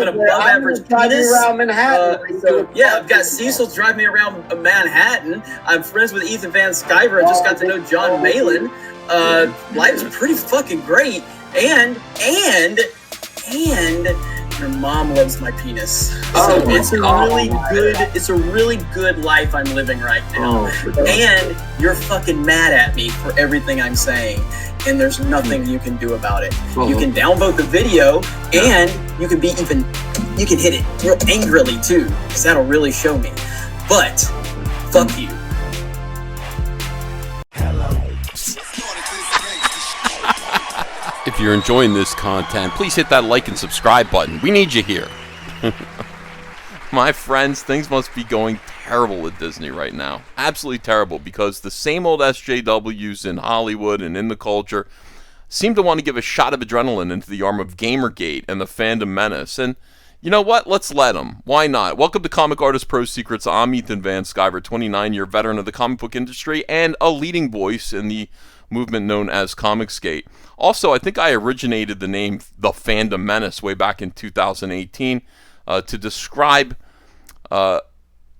an above average penis. Around Manhattan. I've got Cecil drive me around Manhattan. I'm friends with Ethan Van Sciver. I just got to know John Malin. Life's pretty fucking great. And your mom loves my penis. So it's a really good life I'm living right now. And you're fucking mad at me for everything I'm saying. And there's nothing you can do about it. You can downvote the video, and you can hit it real angrily too, because that'll really show me. But fuck you. If you're enjoying this content, please hit that like and subscribe button. We need you here. My friends, things must be going terrible at Disney right now. Absolutely terrible, because the same old SJWs in Hollywood and in the culture seem to want to give a shot of adrenaline into the arm of Gamergate and the Fandom Menace. And you know what? Let's let them. Why not? Welcome to Comic Artist Pro Secrets. I'm Ethan Van Sciver, 29-year veteran of the comic book industry and a leading voice in the movement known as Comicsgate. Also, I think I originated the name The Fandom Menace way back in 2018 to describe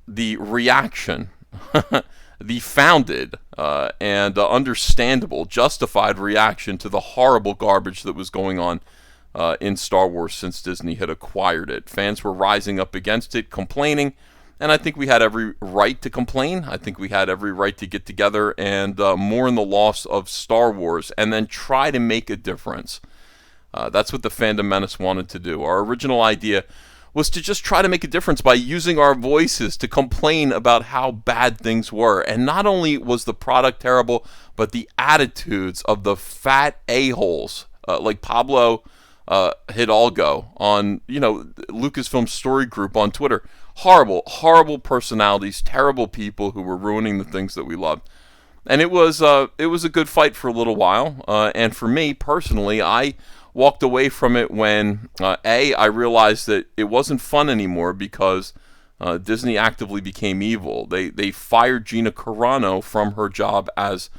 the reaction, the founded and understandable, justified reaction to the horrible garbage that was going on in Star Wars since Disney had acquired it. Fans were rising up against it, complaining, and I think we had every right to complain. I think we had every right to get together and mourn the loss of Star Wars and then try to make a difference. That's what the Fandom Menace wanted to do. Our original idea was to just try to make a difference by using our voices to complain about how bad things were. And not only was the product terrible, but the attitudes of the fat a-holes like Pablo Hidalgo on, Lucasfilm Story Group on Twitter. Horrible personalities, terrible people who were ruining the things that we loved. And it was a good fight for a little while. And for me personally, I walked away from it when I realized that it wasn't fun anymore because Disney actively became evil. They fired Gina Carano from her job as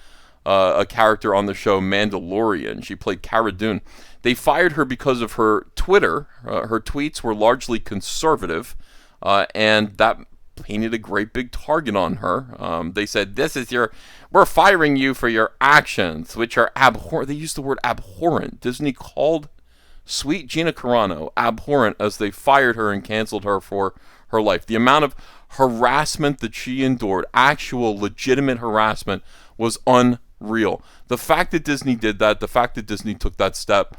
a character on the show Mandalorian. She played Cara Dune. They fired her because of her Twitter. Her tweets were largely conservative, and that painted a great big target on her. They said, we're firing you for your actions, which are abhorrent. They used the word abhorrent. Disney called sweet Gina Carano abhorrent as they fired her and canceled her for her life. The amount of harassment that she endured, actual legitimate harassment, was unreal. The fact that Disney did that, the fact that Disney took that step,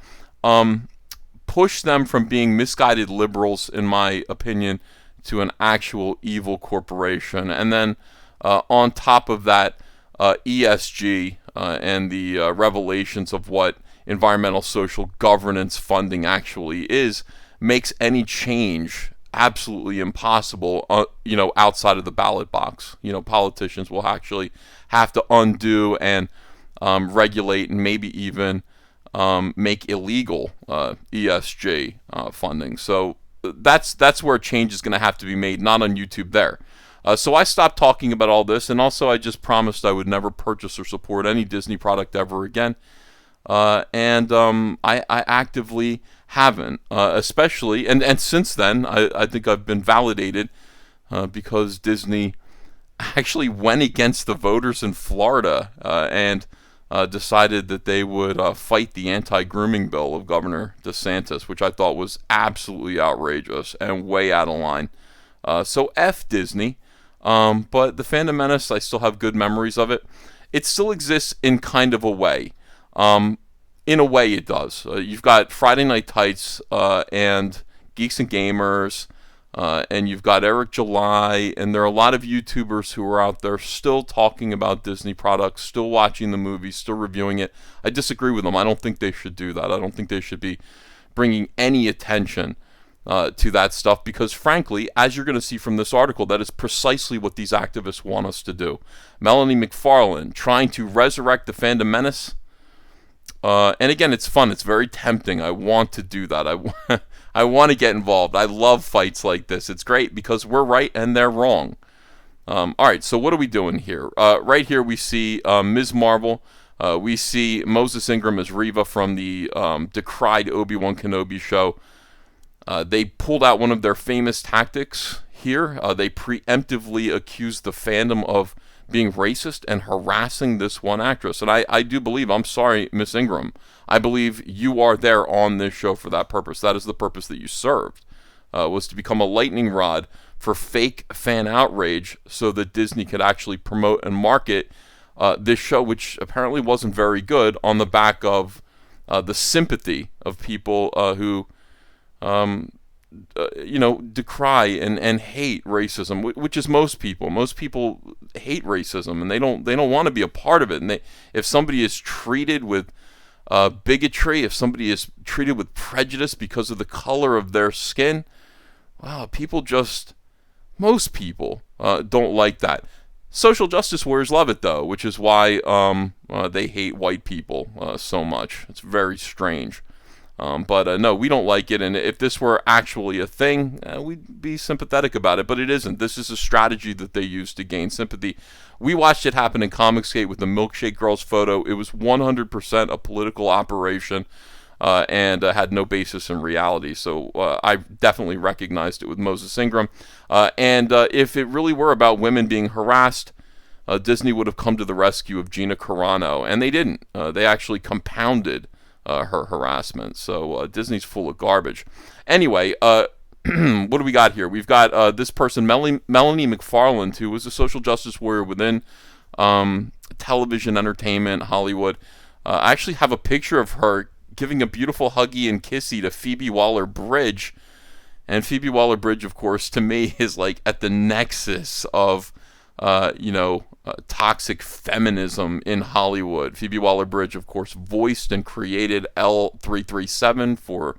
pushed them from being misguided liberals, in my opinion, to an actual evil corporation. And then on top of that, ESG and the revelations of what environmental social governance funding actually is makes any change absolutely impossible, outside of the ballot box. Politicians will actually have to undo and regulate and maybe even make illegal ESG funding. So that's where change is going to have to be made, not on YouTube there. So I stopped talking about all this, and also I just promised I would never purchase or support any Disney product ever again. And I actively haven't, especially, and since then, I think I've been validated because Disney actually went against the voters in Florida and decided that they would fight the anti-grooming bill of Governor DeSantis, which I thought was absolutely outrageous and way out of line. So F Disney, but the Fandom Menace, I still have good memories of it. It still exists in kind of a way. In a way it does. You've got Friday Night Tights and Geeks and Gamers, and you've got Eric July, and there are a lot of YouTubers who are out there still talking about Disney products, still watching the movies, still reviewing it. I disagree with them. I don't think they should do that. I don't think they should be bringing any attention to that stuff, because frankly, as you're going to see from this article, that is precisely what these activists want us to do. Melanie McFarlane trying to resurrect the Fandom Menace. And again, it's fun. It's very tempting. I want to do that. I want to get involved. I love fights like this. It's great because we're right and they're wrong. All right, so what are we doing here? Right here we see Ms. Marvel. We see Moses Ingram as Reva from the decried Obi-Wan Kenobi show. They pulled out one of their famous tactics here. They preemptively accused the fandom of being racist and harassing this one actress. And I do believe, I'm sorry, Miss Ingram, I believe you are there on this show for that purpose. That is the purpose that you served, was to become a lightning rod for fake fan outrage so that Disney could actually promote and market this show, which apparently wasn't very good, on the back of the sympathy of people who decry and hate racism, which is most people. Most people hate racism, and they don't want to be a part of it. And if somebody is treated with bigotry, if somebody is treated with prejudice because of the color of their skin, wow, most people don't like that. Social justice warriors love it, though, which is why they hate white people so much. It's very strange. But no, we don't like it, and if this were actually a thing, we'd be sympathetic about it, but it isn't. This is a strategy that they use to gain sympathy. We watched it happen in Comicsgate with the Milkshake Girls photo. It was 100% a political operation, and had no basis in reality, so I definitely recognized it with Moses Ingram. And if it really were about women being harassed, Disney would have come to the rescue of Gina Carano, and they didn't. They actually compounded her harassment. So Disney's full of garbage. Anyway, what do we got here? We've got this person, Melanie McFarland, who was a social justice warrior within television, entertainment, Hollywood. I actually have a picture of her giving a beautiful huggy and kissy to Phoebe Waller-Bridge. And Phoebe Waller-Bridge, of course, to me, is like at the nexus of toxic feminism in Hollywood. Phoebe Waller-Bridge, of course, voiced and created L337 for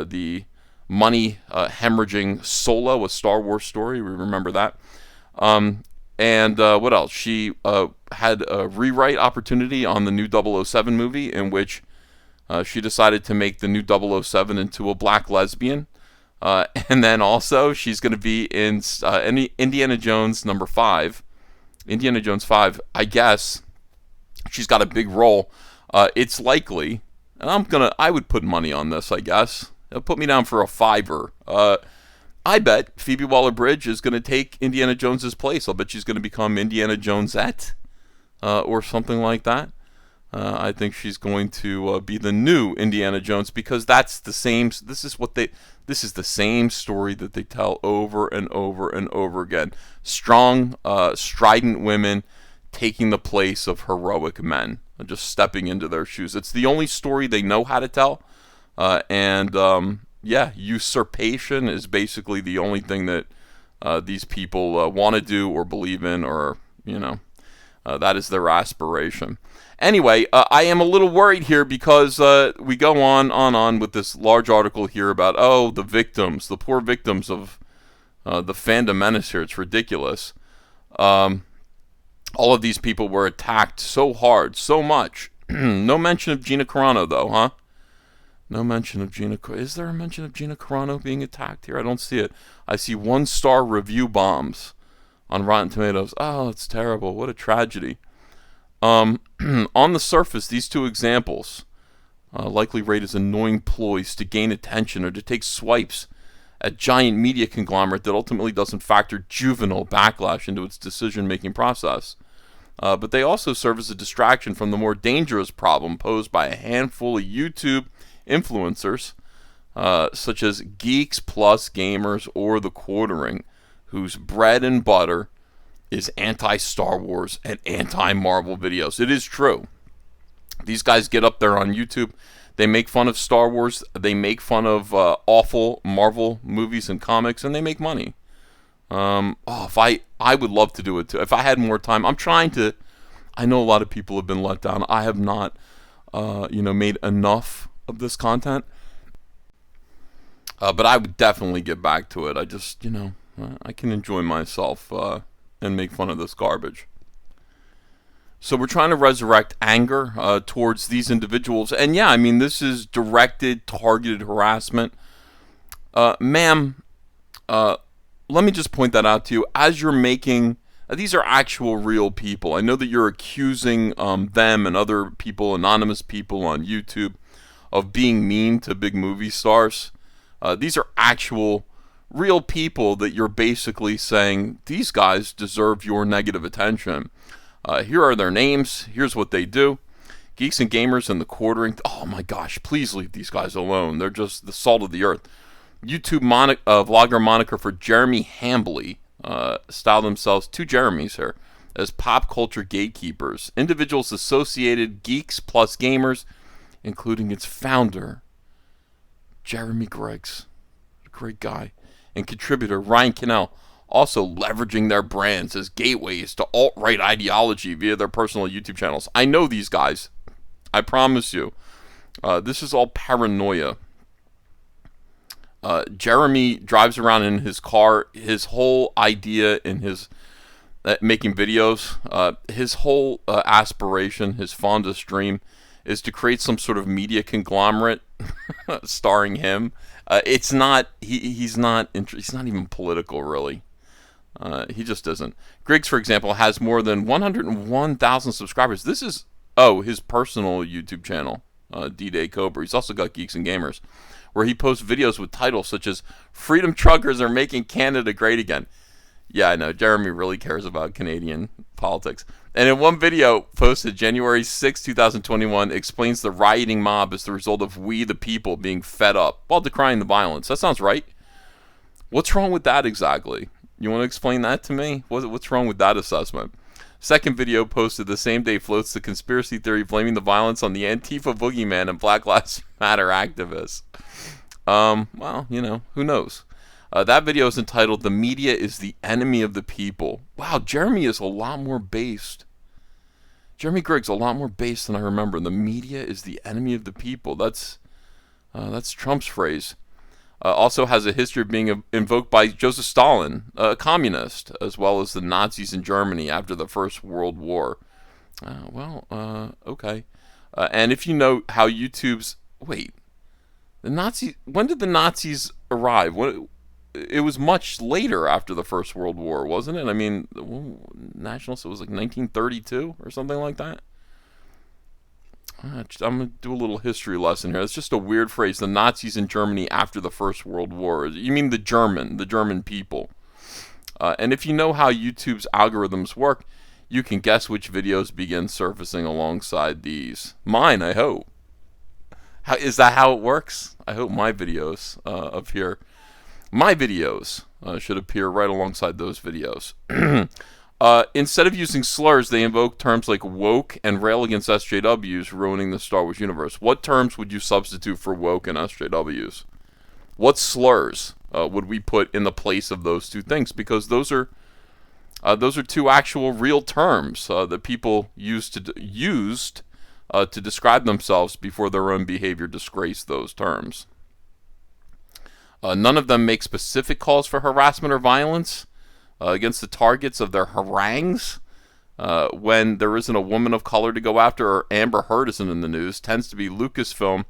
the money hemorrhaging Solo, a Star Wars story. We remember that. And what else? She had a rewrite opportunity on the new 007 movie, in which she decided to make the new 007 into a black lesbian. And then also, she's going to be in Indiana Jones number 5. Indiana Jones 5, I guess she's got a big role. It's likely, and I would put money on this, I guess. Put me down for a $5. I bet Phoebe Waller-Bridge is going to take Indiana Jones's place. I'll bet she's going to become Indiana Jonesette, or something like that. I think she's going to be the new Indiana Jones, because that's the same. This is the same story that they tell over and over and over again. Strong, strident women taking the place of heroic men, just stepping into their shoes. It's the only story they know how to tell. Usurpation is basically the only thing that these people want to do or believe in, or that is their aspiration. Anyway, I am a little worried here, because we go on with this large article here about, the poor victims of the Fandom Menace here. It's ridiculous. All of these people were attacked so hard, so much. No mention of Gina Carano, though, huh? No mention of Gina. Is there a mention of Gina Carano being attacked here? I don't see it. I see 1-star review bombs on Rotten Tomatoes. Oh, it's terrible. What a tragedy. On the surface, these two examples likely rate as annoying ploys to gain attention or to take swipes at giant media conglomerate that ultimately doesn't factor juvenile backlash into its decision-making process. But they also serve as a distraction from the more dangerous problem posed by a handful of YouTube influencers, such as Geeks Plus Gamers or The Quartering, whose bread and butter is anti-Star Wars and anti-Marvel videos. It is true. These guys get up there on YouTube. They make fun of Star Wars. They make fun of awful Marvel movies and comics, and they make money. If I would love to do it too. If I had more time, I'm trying to. I know a lot of people have been let down. I have not, made enough of this content. But I would definitely get back to it. I just, I can enjoy myself and make fun of this garbage. So we're trying to resurrect anger towards these individuals. And yeah, I mean, this is directed, targeted harassment. Ma'am, let me just point that out to you. As you're making, these are actual real people. I know that you're accusing them and other people, anonymous people on YouTube, of being mean to big movie stars. These are actual, real people that you're basically saying, these guys deserve your negative attention. Here are their names. Here's what they do. Geeks and Gamers and the Quartering. Oh my gosh, please leave these guys alone. They're just the salt of the earth. YouTube vlogger moniker for Jeremy Hambly style themselves, two Jeremys here, as pop culture gatekeepers. Individuals associated, Geeks plus Gamers, including its founder, Jeremy GRIGGS, a great guy, and contributor Ryan KINEL, also leveraging their brands as gateways to alt-right ideology via their personal YouTube channels. I know these guys. I promise you. This is all paranoia. Jeremy drives around in his car. His whole idea in his making videos, his whole aspiration, his fondest dream, is to create some sort of media conglomerate starring him. It's not. He's not even political, really. He just isn't. GRIGGS, for example, has more than 101,000 subscribers. This is his personal YouTube channel, D-Day Cobra. He's also got Geeks and Gamers, where he posts videos with titles such as "Freedom Truckers are making Canada great again." Yeah, I know. Jeremy really cares about Canadian politics. And in one video posted January 6, 2021, explains the rioting mob is the result of we the people being fed up while decrying the violence. That sounds right. What's wrong with that exactly? You want to explain that to me? What's wrong with that assessment? Second video posted the same day floats the conspiracy theory blaming the violence on the Antifa boogeyman and Black Lives Matter activists. Well, who knows? That video is entitled "The Media is the Enemy of the People." Wow, Jeremy is a lot more based. Jeremy GRIGGS a lot more based than I remember. The media is the enemy of the people. That's Trump's phrase. Also has a history of being invoked by Joseph Stalin, a communist, as well as the Nazis in Germany after the First World War. Okay. And if you know how YouTube's... Wait. The Nazis... When did the Nazis arrive? It was much later after the First World War, wasn't it? I mean, Nationalists, it was like 1932 or something like that. I'm going to do a little history lesson here. It's just a weird phrase. The Nazis in Germany after the First World War. You mean the German people. And if you know how YouTube's algorithms work, you can guess which videos begin surfacing alongside these. Mine, I hope. Is that how it works? I hope my videos appear. My videos should appear right alongside those videos. Instead of using slurs, they invoke terms like woke and rail against SJWs, ruining the Star Wars universe. What terms would you substitute for woke and SJWs? What slurs would we put in the place of those two things? Because those are two actual real terms that people used to describe themselves before their own behavior disgraced those terms. None of them make specific calls for harassment or violence against the targets of their harangues. When there isn't a woman of color to go after, or Amber Heard isn't in the news, tends to be Lucasfilm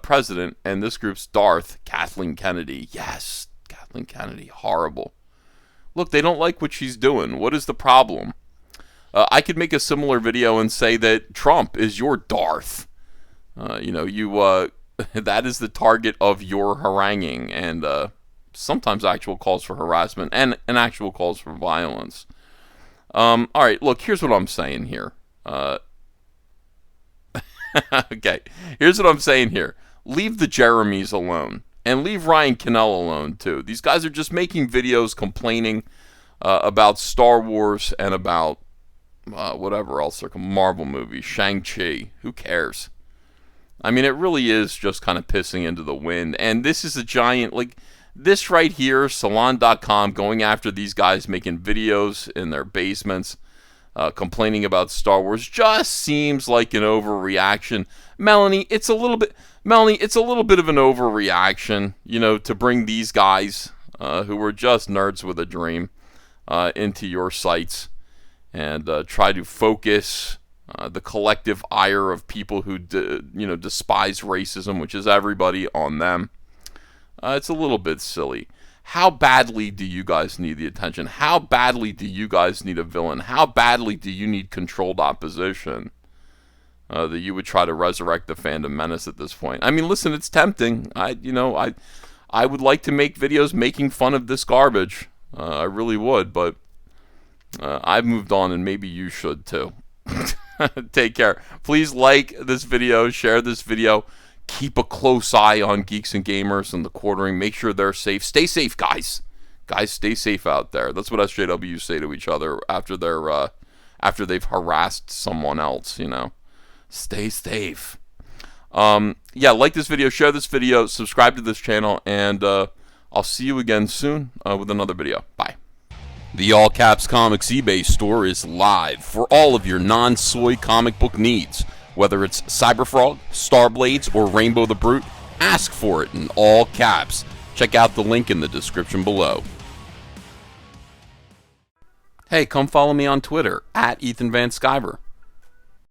president and this group's Darth, Kathleen Kennedy. Yes, Kathleen Kennedy, horrible. Look, they don't like what she's doing. What is the problem? I could make a similar video and say that Trump is your Darth. That is the target of your haranguing, and sometimes actual calls for harassment and actual calls for violence. All right, look, here's what I'm saying here. Okay, here's what I'm saying here. Leave the Jeremys alone, and leave Ryan KINEL alone, too. These guys are just making videos complaining about Star Wars and about whatever else, like a Marvel movie, Shang-Chi. Who cares? I mean, it really is just kind of pissing into the wind. And this is a giant, this right here, Salon.com, going after these guys making videos in their basements, complaining about Star Wars, just seems like an overreaction. Melanie, it's a little bit of an overreaction, to bring these guys, who were just nerds with a dream, into your sites and try to focus the collective ire of people who despise racism, which is everybody, on them. It's a little bit silly. How badly do you guys need the attention? How badly do you guys need a villain? How badly do you need controlled opposition? that you would try to resurrect the Fandom Menace at this point. I mean, listen, it's tempting. I would like to make videos making fun of this garbage. I really would, but I've moved on, and maybe you should too. Take care. Please like this video, share this video. Keep a close eye on Geeks and Gamers and the quartering. Make sure they're safe. Stay safe, guys. Guys, stay safe out there. That's what SJWs say to each other after they've harassed someone else, you know. Stay safe. Yeah, like this video, share this video, subscribe to this channel, and I'll see you again soon with another video. Bye. The All Caps Comics eBay store is live for all of your non-soy comic book needs. Whether it's Cyberfrog, Starblades, or Rainbow the Brute, ask for it in all caps. Check out the link in the description below. Hey, come follow me on Twitter, @EthanVanSkyver.